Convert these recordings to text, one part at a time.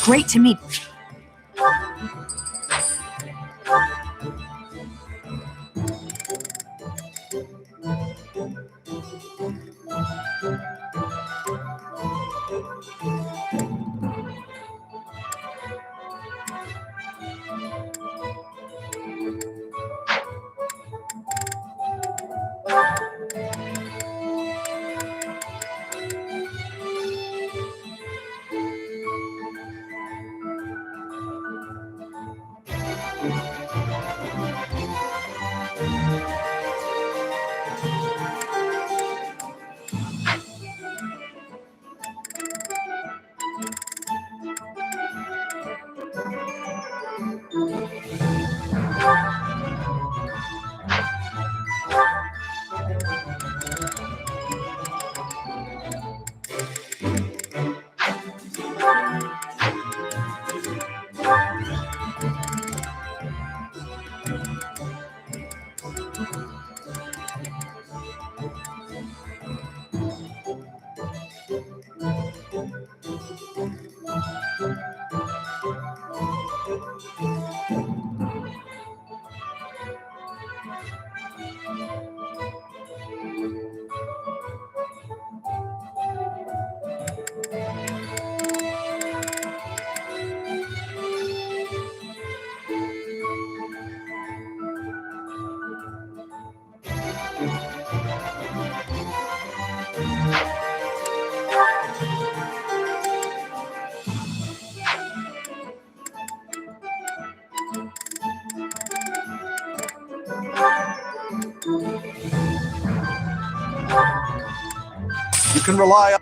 Great to meet. You can rely on.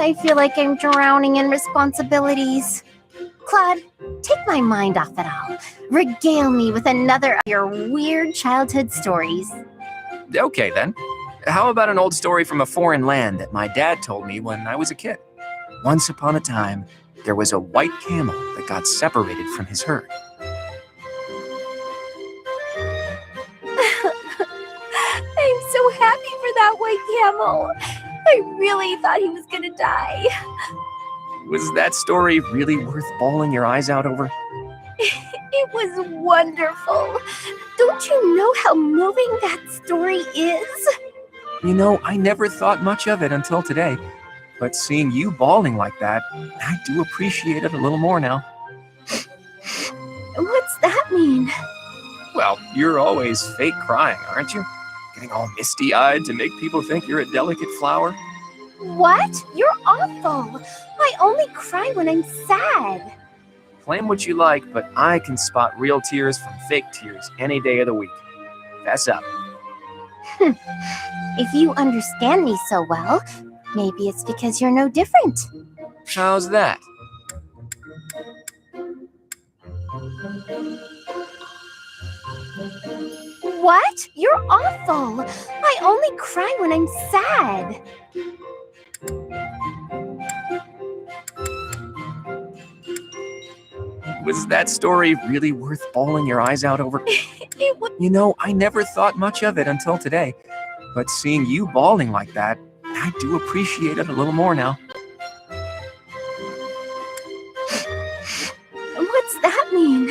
I feel like I'm drowning in responsibilities. Claude, take my mind off it all. Regale me with another of your weird childhood stories. Okay, then. How about an old story from a foreign land that my dad told me when I was a kid? Once upon a time, there was a white camel that got separated from his herd. I'm so happy for that white camel. I really thought he was gonna die. Was that story really worth bawling your eyes out over? It was wonderful. Don't you know how moving that story is? You know, I never thought much of it until today. But seeing you bawling like that, I do appreciate it a little more now. What's that mean? Well, you're always fake crying, aren't you? Getting all misty-eyed to make people think you're a delicate flower? What? You're awful. I only cry when I'm sad. Claim what you like, but I can spot real tears from fake tears any day of the week. Fess up. If you understand me so well, maybe it's because you're no different. How's that? What? You're awful. I only cry when I'm sad. Was that story really worth bawling your eyes out over? It was. You know, I never thought much of it until today. But seeing you bawling like that, I do appreciate it a little more now. What's that mean?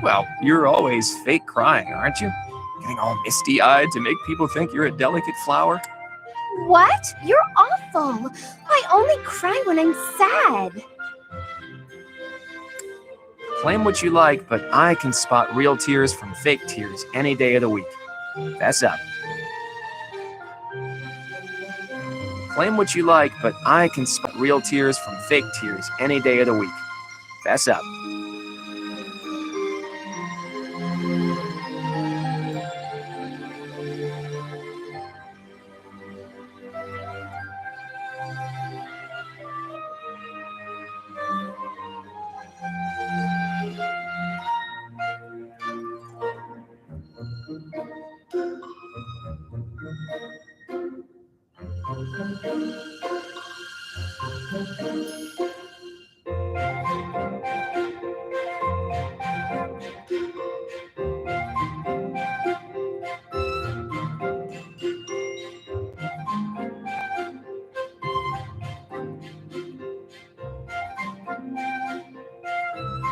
Well, you're always fake crying, aren't you? Getting all misty-eyed to make people think you're a delicate flower? What? You're awful. I only cry when I'm sad. Claim what you like, but I can spot real tears from fake tears any day of the week. Fess up. Claim what you like, but I can spot real tears from fake tears any day of the week. Fess up.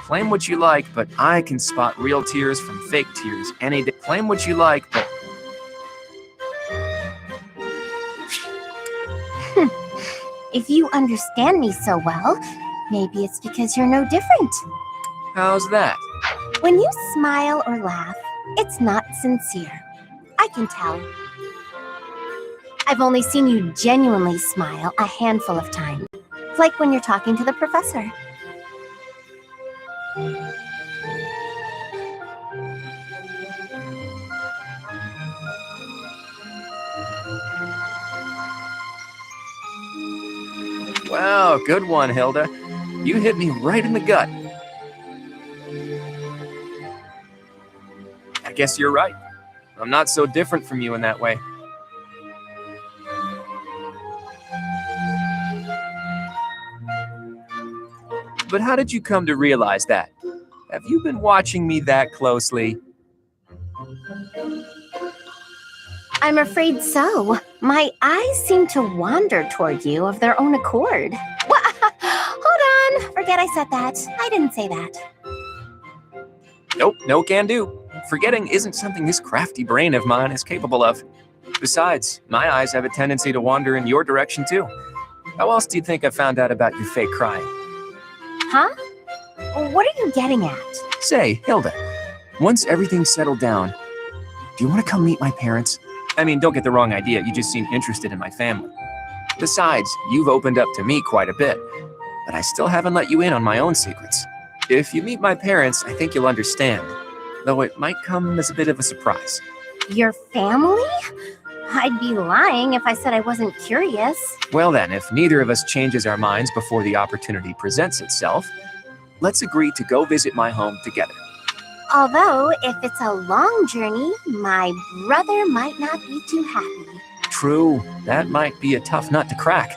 Claim what you like, but I can spot real tears from fake tears any day. Claim what you like, but... If you understand me so well, maybe it's because you're no different. How's that? When you smile or laugh, it's not sincere. I can tell. I've only seen you genuinely smile a handful of times, like when you're talking to the professor. Wow, good one, Hilda. You hit me right in the gut. I guess you're right. I'm not so different from you in that way. But how did you come to realize that? Have you been watching me that closely? I'm afraid so. My eyes seem to wander toward you of their own accord. Hold on. Forget I said that. I didn't say that. Nope, no can do. Forgetting isn't something this crafty brain of mine is capable of. Besides, my eyes have a tendency to wander in your direction too. How else do you think I found out about your fake crying? Huh? What are you getting at? Say, Hilda, once everything's settled down, do you want to come meet my parents? I mean, don't get the wrong idea, you just seem interested in my family. Besides, you've opened up to me quite a bit, but I still haven't let you in on my own secrets. If you meet my parents, I think you'll understand, though it might come as a bit of a surprise. Your family? I'd be lying if I said I wasn't curious. Well then, if neither of us changes our minds before the opportunity presents itself, let's agree to go visit my home together. Although, if it's a long journey, my brother might not be too happy. True, that might be a tough nut to crack.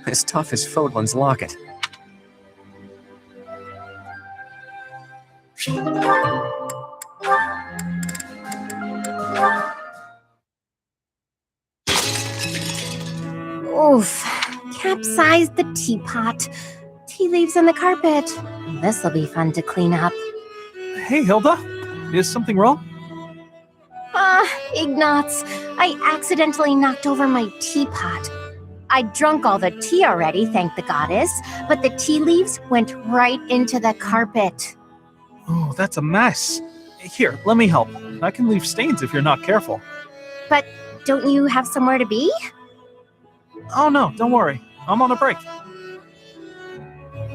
As tough as Fodlan's locket. Oof, capsized the teapot. Tea leaves on the carpet. This'll be fun to clean up. Hey, Hilda. Is something wrong? Ignatz, I accidentally knocked over my teapot. I'd drunk all the tea already, thank the goddess, but the tea leaves went right into the carpet. Oh, that's a mess. Here, let me help. I can leave stains if you're not careful. But don't you have somewhere to be? Oh no, don't worry. I'm on a break.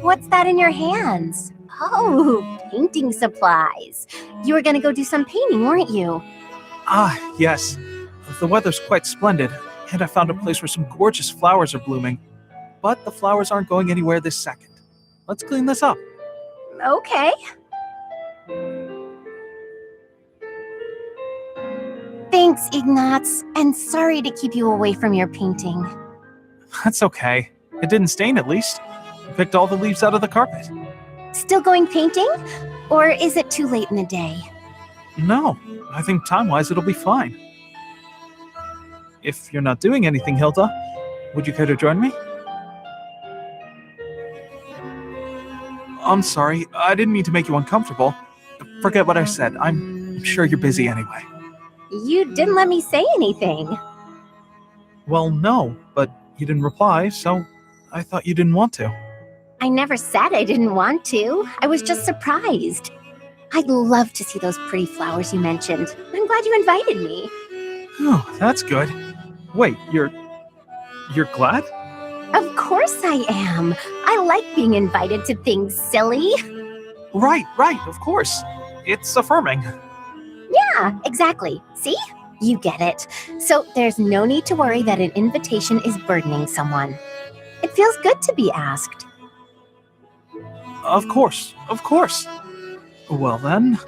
What's that in your hands? Oh, painting supplies. You were gonna go do some painting, weren't you? Ah, yes. The weather's quite splendid, and I found a place where some gorgeous flowers are blooming. But the flowers aren't going anywhere this second. Let's clean this up. Okay. Thanks, Ignatz, and sorry to keep you away from your painting. That's okay. It didn't stain at least. I picked all the leaves out of the carpet. Still going painting? Or is it too late in the day? No, I think time-wise it'll be fine. If you're not doing anything, Hilda, would you care to join me? I'm sorry, I didn't mean to make you uncomfortable. Forget what I said. I'm sure you're busy anyway. You didn't let me say anything. Well, no, but you didn't reply, so I thought you didn't want to. I never said I didn't want to. I was just surprised. I'd love to see those pretty flowers you mentioned. I'm glad you invited me. Oh, that's good. Wait, you're glad? Of course I am. I like being invited to things silly. Right, of course. It's affirming. Yeah, exactly. See? You get it. So there's no need to worry that an invitation is burdening someone. It feels good to be asked. Of course. Well then.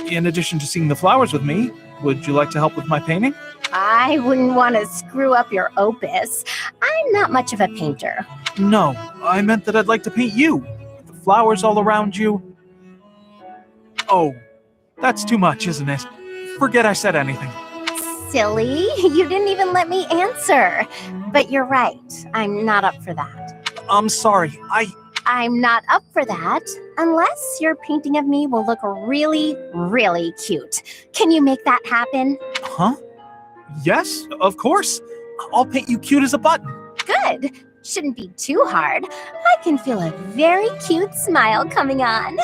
In addition to seeing the flowers with me, would you like to help with my painting? I wouldn't want to screw up your opus. I'm not much of a painter. No, I meant that I'd like to paint you. With the flowers all around you. Oh, that's too much, isn't it? Forget I said anything. Silly, you didn't even let me answer. But you're right, I'm not up for that. I'm sorry, I'm not up for that, unless your painting of me will look really, really cute. Can you make that happen? Huh? Yes, of course. I'll paint you cute as a button. Good. Shouldn't be too hard. I can feel a very cute smile coming on.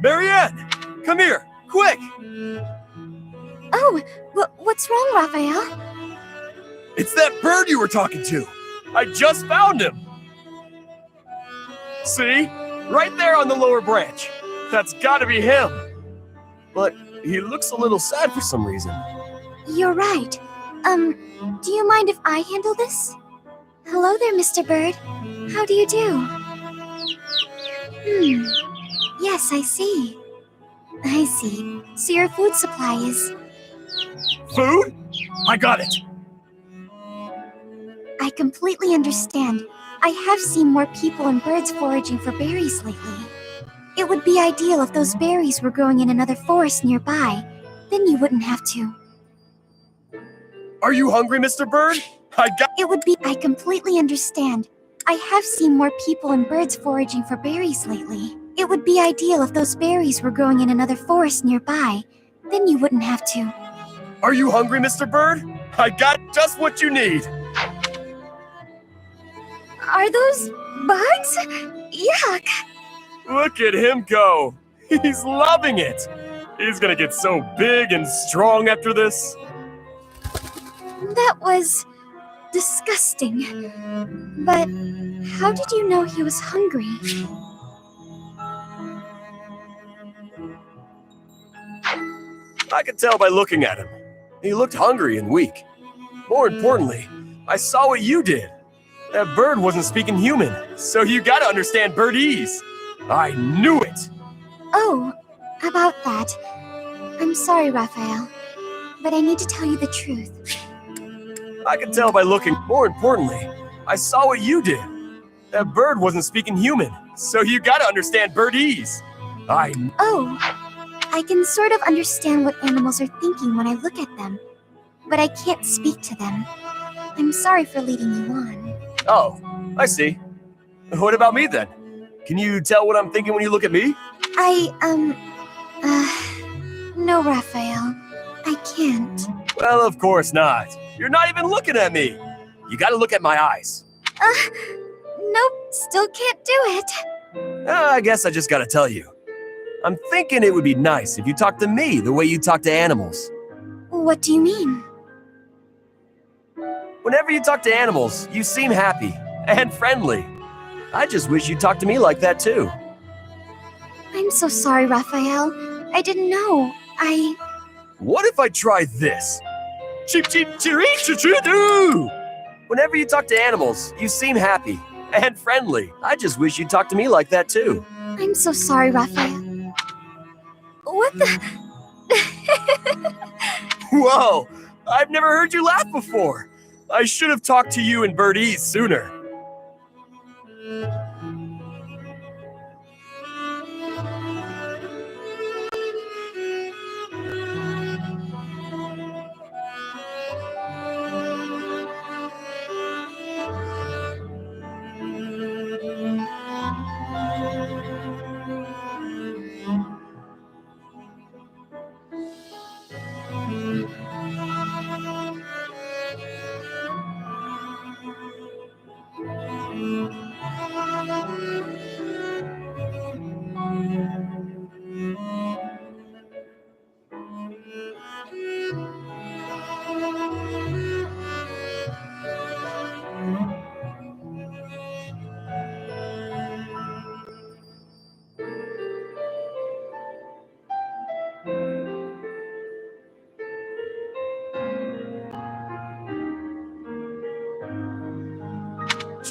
Marianne, come here, quick! Oh, what's wrong, Raphael? It's that bird you were talking to. I just found him. See? Right there on the lower branch. That's gotta be him. But he looks a little sad for some reason. You're right. Do you mind if I handle this? Hello there, Mr. Bird. How do you do? Yes, I see. I see. So your food supply is... Food? I got it. I completely understand. I have seen more people and birds foraging for berries lately. It would be ideal if those berries were growing in another forest nearby. Then you wouldn't have to. Are you hungry, Mr. Bird? I completely understand. I have seen more people and birds foraging for berries lately. It would be ideal if those berries were growing in another forest nearby. Then you wouldn't have to. Are you hungry, Mr. Bird? I got just what you need. Are those bugs? Yuck! Look at him go. He's loving it. He's gonna get so big and strong after this. That was disgusting. But how did you know he was hungry? I could tell by looking at him. He looked hungry and weak. More importantly, I saw what you did. That bird wasn't speaking human, so you gotta understand birdese. I knew it. Oh, about that. I'm sorry, Raphael, but I need to tell you the truth. I could tell by looking. More importantly, I saw what you did. That bird wasn't speaking human, so you gotta understand birdese. Oh, I can sort of understand what animals are thinking when I look at them, but I can't speak to them. I'm sorry for leading you on. Oh, I see. What about me then? Can you tell what I'm thinking when you look at me? No, Raphael. I can't. Well, of course not. You're not even looking at me. You gotta look at my eyes. Nope, still can't do it. I guess I just gotta tell you. I'm thinking it would be nice if you talked to me the way you talk to animals. What do you mean? Whenever you talk to animals, you seem happy and friendly. I just wish you'd talk to me like that too. I'm so sorry, Raphael. I didn't know. What if I try this? Cheep cheep chiree choo doo! Whenever you talk to animals, you seem happy and friendly. I just wish you'd talk to me like that too. I'm so sorry, Raphael. What the? Whoa! I've never heard you laugh before. I should have talked to you in birdese sooner.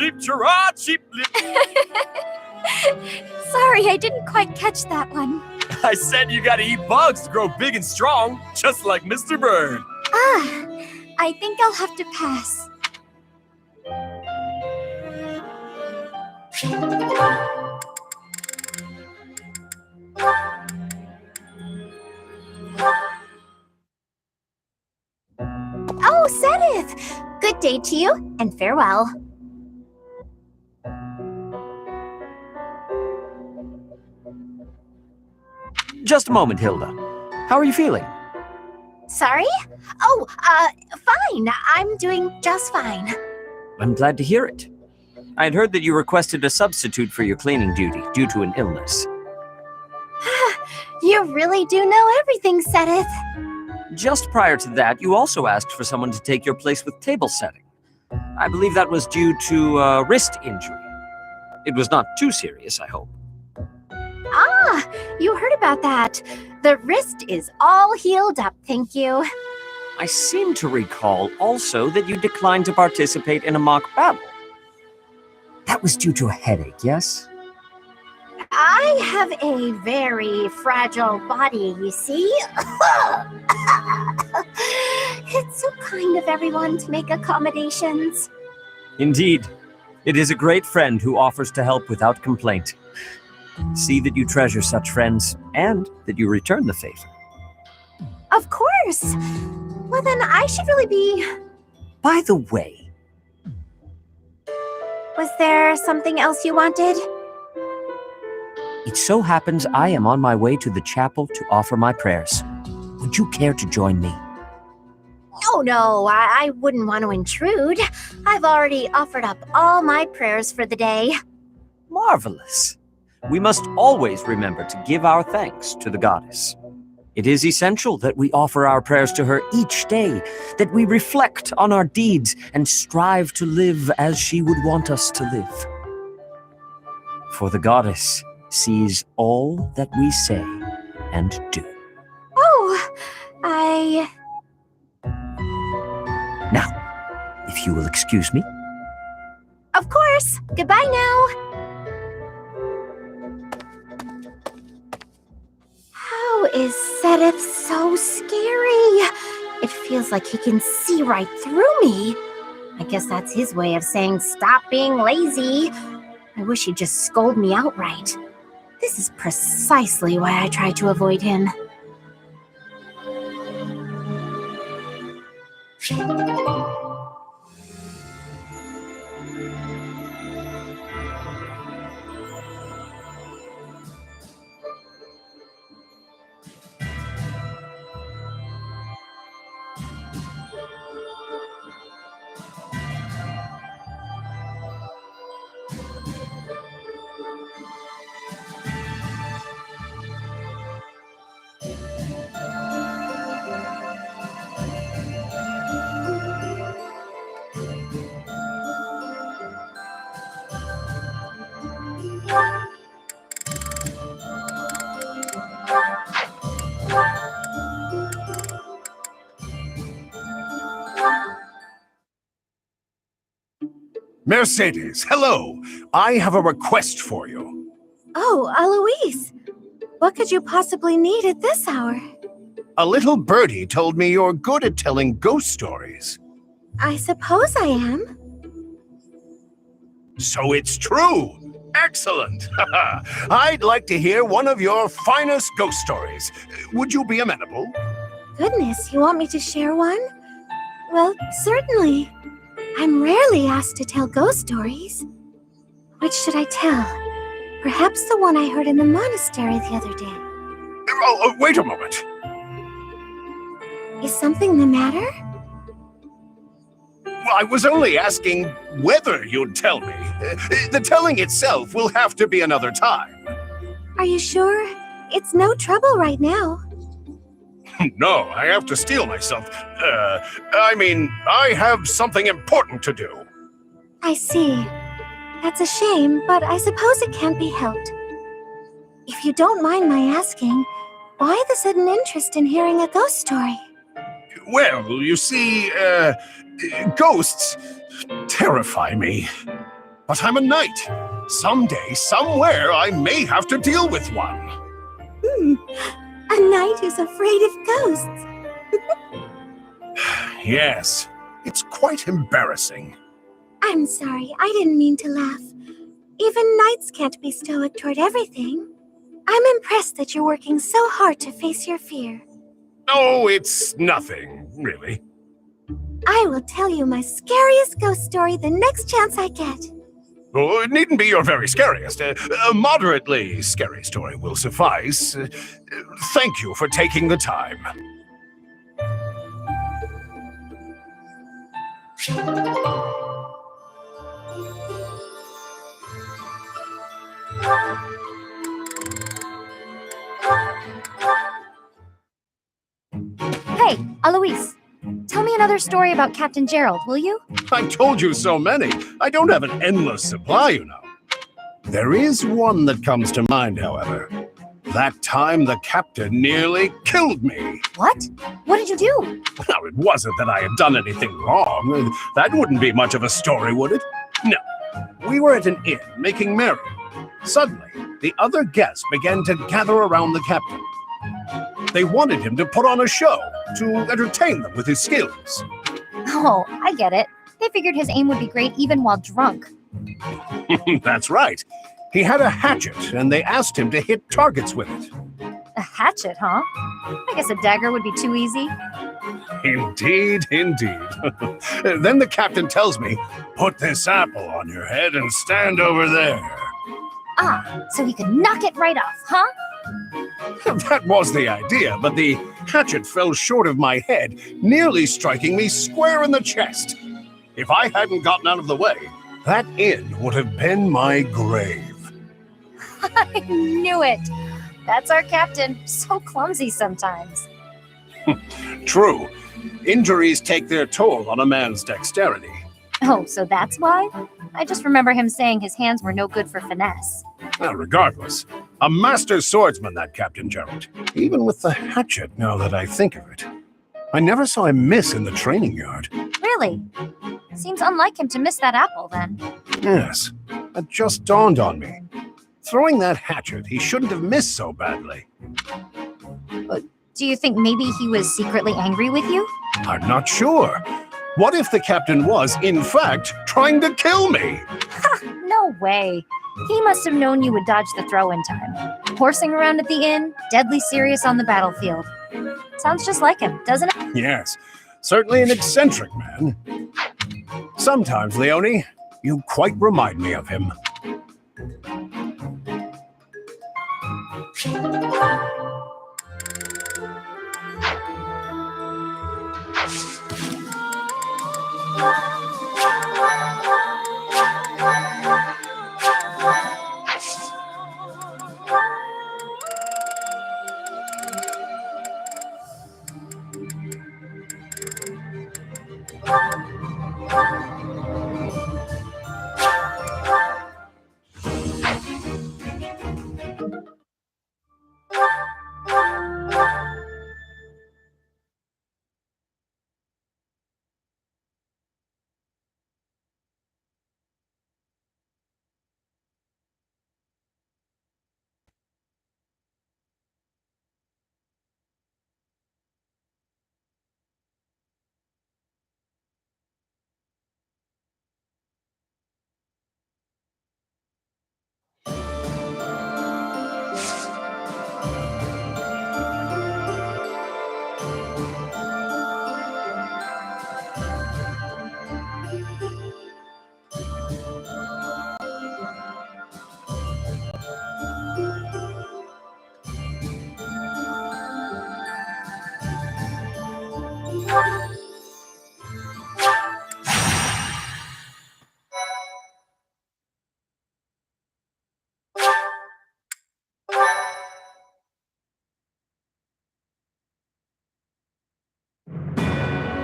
cheap chirra, cheap lip. Sorry, I didn't quite catch that one. I said you gotta eat bugs to grow big and strong, just like Mr. Bird. Ah, I think I'll have to pass. Oh, Sedith! Good day to you, and farewell. Just a moment, Hilda. How are you feeling? Sorry? Oh, fine. I'm doing just fine. I'm glad to hear it. I had heard that you requested a substitute for your cleaning duty due to an illness. You really do know everything, Sedith. Just prior to that, you also asked for someone to take your place with table setting. I believe that was due to a wrist injury. It was not too serious, I hope. Ah, you heard about that. The wrist is all healed up, thank you. I seem to recall also that you declined to participate in a mock battle. That was due to a headache, yes? I have a very fragile body, you see. It's so kind of everyone to make accommodations. Indeed. It is a great friend who offers to help without complaint. See that you treasure such friends, and that you return the favor. Of course. Well, then I should really be... By the way... Was there something else you wanted? It so happens I am on my way to the chapel to offer my prayers. Would you care to join me? Oh, no, I wouldn't want to intrude. I've already offered up all my prayers for the day. Marvelous. We must always remember to give our thanks to the goddess. It is essential that we offer our prayers to her each day, that we reflect on our deeds and strive to live as she would want us to live. For the goddess sees all that we say and do. Oh, Now, if you will excuse me. Of course. Goodbye now. How is Sedith so scary? It feels like he can see right through me. I guess that's his way of saying stop being lazy. I wish he'd just scold me outright. This is precisely why I try to avoid him. Mercedes, hello. I have a request for you. Oh, Eloise. What could you possibly need at this hour? A little birdie told me you're good at telling ghost stories. I suppose I am. So it's true. Excellent. I'd like to hear one of your finest ghost stories. Would you be amenable? Goodness, you want me to share one? Well, certainly. I'm rarely asked to tell ghost stories. Which should I tell? Perhaps the one I heard in the monastery the other day. Oh, wait a moment. Is something the matter? Well, I was only asking whether you'd tell me. The telling itself will have to be another time. Are you sure? It's no trouble right now. No, I have to steel myself. I have something important to do. I see. That's a shame, but I suppose it can't be helped. If you don't mind my asking, why the sudden interest in hearing a ghost story? Well, you see, ghosts terrify me. but I'm a knight. Someday, somewhere, I may have to deal with one. A knight who's afraid of ghosts. Yes, it's quite embarrassing. I'm sorry, I didn't mean to laugh. Even knights can't be stoic toward everything. I'm impressed that you're working so hard to face your fear. Oh, it's nothing, really. I will tell you my scariest ghost story the next chance I get. Oh, it needn't be your very scariest. A moderately scary story will suffice. Thank you for taking the time. Hey, Alois, tell me another story about Captain Gerald, will you? I told you so many. I don't have an endless supply, you know. There is one that comes to mind, however. That time the captain nearly killed me. What? What did you do? Now, it wasn't that I had done anything wrong. That wouldn't be much of a story, would it? No. We were at an inn making merry. Suddenly, the other guests began to gather around the captain. They wanted him to put on a show to entertain them with his skills. Oh, I get it. They figured his aim would be great even while drunk. That's right. He had a hatchet, and they asked him to hit targets with it. A hatchet, huh? I guess a dagger would be too easy. Indeed, indeed. Then the captain tells me, "Put this apple on your head and stand over there." Ah, so he could knock it right off, huh? That was the idea, but the hatchet fell short of my head, nearly striking me square in the chest. If I hadn't gotten out of the way, that inn would have been my grave. I knew it. That's our captain. So clumsy sometimes. True. Injuries take their toll on a man's dexterity. Oh, so that's why? I just remember him saying his hands were no good for finesse. Well, regardless, a master swordsman, that Captain Gerald. Even with the hatchet, now that I think of it. I never saw him miss in the training yard. Really? Seems unlike him to miss that apple, then. Yes, that just dawned on me. Throwing that hatchet, he shouldn't have missed so badly. Do you think maybe he was secretly angry with you? I'm not sure. What if the captain was, in fact, trying to kill me? No way. He must have known you would dodge the throw in time. Horsing around at the inn, deadly serious on the battlefield. Sounds just like him, doesn't it? Yes, certainly an eccentric man. Sometimes, Leonie, you quite remind me of him.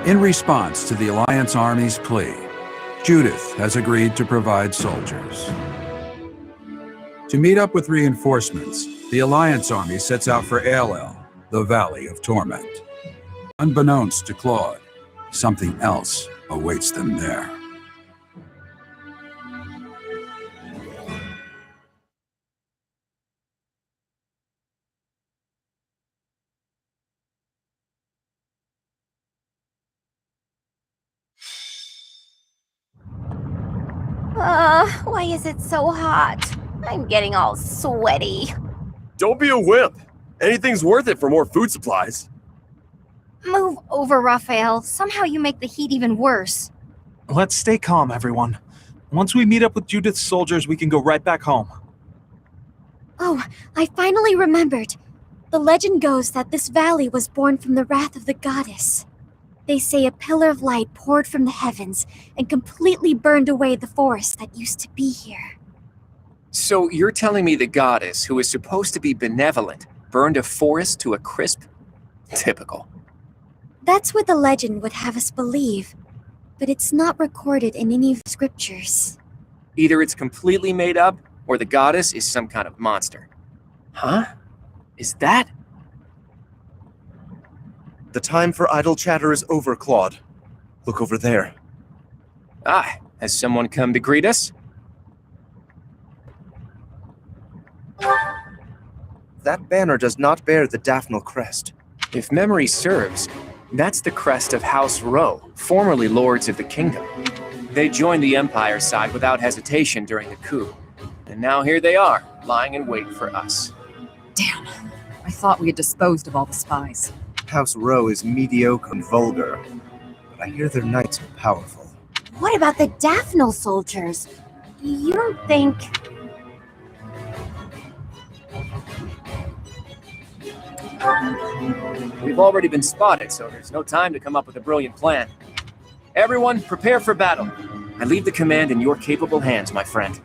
In response to the Alliance Army's plea, Judith has agreed to provide soldiers. To meet up with reinforcements, the Alliance Army sets out for Aelel, the Valley of Torment. Unbeknownst to Claude, something else awaits them there. Why is it so hot? I'm getting all sweaty. Don't be a wimp. Anything's worth it for more food supplies. Move over, Raphael. Somehow you make the heat even worse. Let's stay calm, everyone. Once we meet up with Judith's soldiers, we can go right back home. Oh, I finally remembered. The legend goes that this valley was born from the wrath of the goddess. They say a pillar of light poured from the heavens and completely burned away the forest that used to be here. So you're telling me the goddess, who is supposed to be benevolent, burned a forest to a crisp? Typical. That's what the legend would have us believe, but it's not recorded in any of the scriptures. Either it's completely made up, or the goddess is some kind of monster. Huh? Is that? The time for idle chatter is over, Claude. Look over there. Ah, has someone come to greet us? That banner does not bear the Daphne crest. If memory serves, that's the crest of House Rowe, formerly lords of the kingdom. They joined the Empire's side without hesitation during the coup. And now here they are, lying in wait for us. Damn. I thought we had disposed of all the spies. House Rowe is mediocre and vulgar, but I hear their knights are powerful. What about the Daphne soldiers? You don't think... We've already been spotted, so there's no time to come up with a brilliant plan. Everyone, prepare for battle. I leave the command in your capable hands, my friend.